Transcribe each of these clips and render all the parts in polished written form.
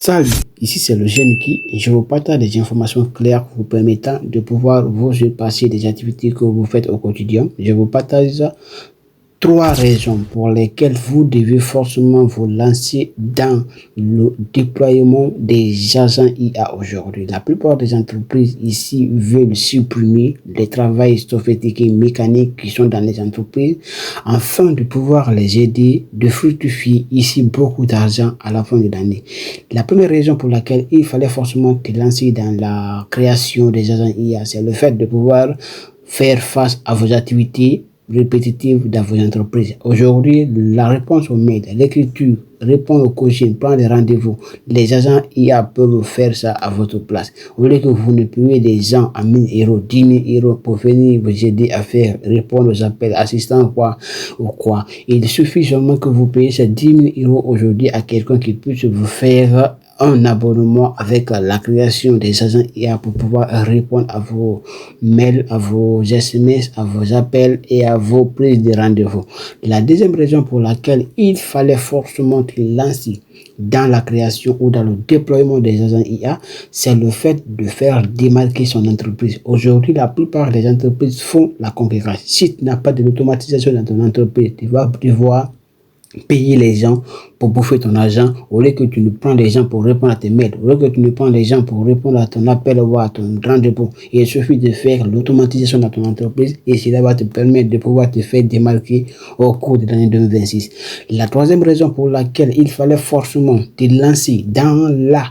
Salut, ici c'est le jeune qui et je vous partage des informations claires vous permettant de pouvoir vous passer des activités que vous faites au quotidien. Je vous partage trois raisons pour lesquelles vous devez forcément vous lancer dans le déploiement des agents IA aujourd'hui. La plupart des entreprises ici veulent supprimer les travails soviétiques et mécaniques qui sont dans les entreprises afin de pouvoir les aider de fructifier ici beaucoup d'argent à la fin de l'année. La première raison pour laquelle il fallait forcément te lancer dans la création des agents IA, c'est le fait de pouvoir faire face à vos activités répétitives dans vos entreprises. Aujourd'hui, la réponse aux mails, l'écriture, répondre aux coachings, prendre des rendez-vous, les agents IA peuvent faire ça à votre place. Au lieu que vous ne payez des gens à 1000 euros, 10 000 euros pour venir vous aider à faire répondre aux appels, assistants ou quoi. Il suffit seulement que vous payez ces 10 000 euros aujourd'hui à quelqu'un qui puisse vous faire un abonnement avec la création des agents IA pour pouvoir répondre à vos mails, à vos SMS, à vos appels et à vos prises de rendez-vous. La deuxième raison pour laquelle il fallait forcément te lancer dans la création ou dans le déploiement des agents IA, c'est le fait de faire démarquer son entreprise. Aujourd'hui, la plupart des entreprises font la concurrence. Si tu n'as pas de l'automatisation dans ton entreprise, tu vas devoir payer les gens pour bouffer ton argent au lieu que tu ne prends les gens pour répondre à tes mails, au lieu que tu ne prends les gens pour répondre à ton appel ou à ton rendez-vous. Il suffit de faire l'automatisation dans ton entreprise et cela va te permettre de pouvoir te faire démarquer au cours de l'année 2026. La troisième raison pour laquelle il fallait forcément te lancer dans la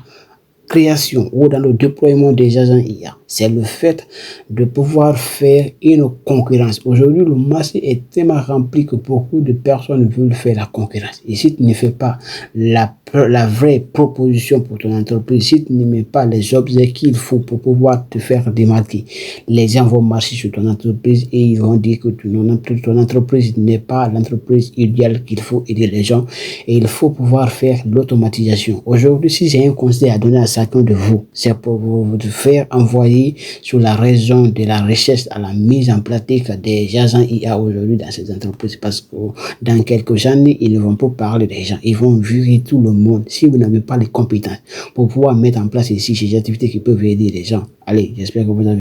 création ou dans le déploiement des agents IA, c'est le fait de pouvoir faire une concurrence. Aujourd'hui, le marché est tellement rempli que beaucoup de personnes veulent faire la concurrence. Et si tu ne fais pas la vraie proposition pour ton entreprise, si tu ne mets pas les objets qu'il faut pour pouvoir te faire démarquer, les gens vont marcher sur ton entreprise et ils vont dire que ton entreprise n'est pas l'entreprise idéale qu'il faut aider les gens et il faut pouvoir faire l'automatisation. Aujourd'hui, si j'ai un conseil à donner à chacun de vous, c'est pour vous faire envoyer sur la raison de la recherche à la mise en pratique des agents IA aujourd'hui dans ces entreprises parce que dans quelques années, ils ne vont pas parler des gens, ils vont virer tout le monde si vous n'avez pas les compétences pour pouvoir mettre en place ici ces activités qui peuvent aider les gens. Allez, j'espère que vous avez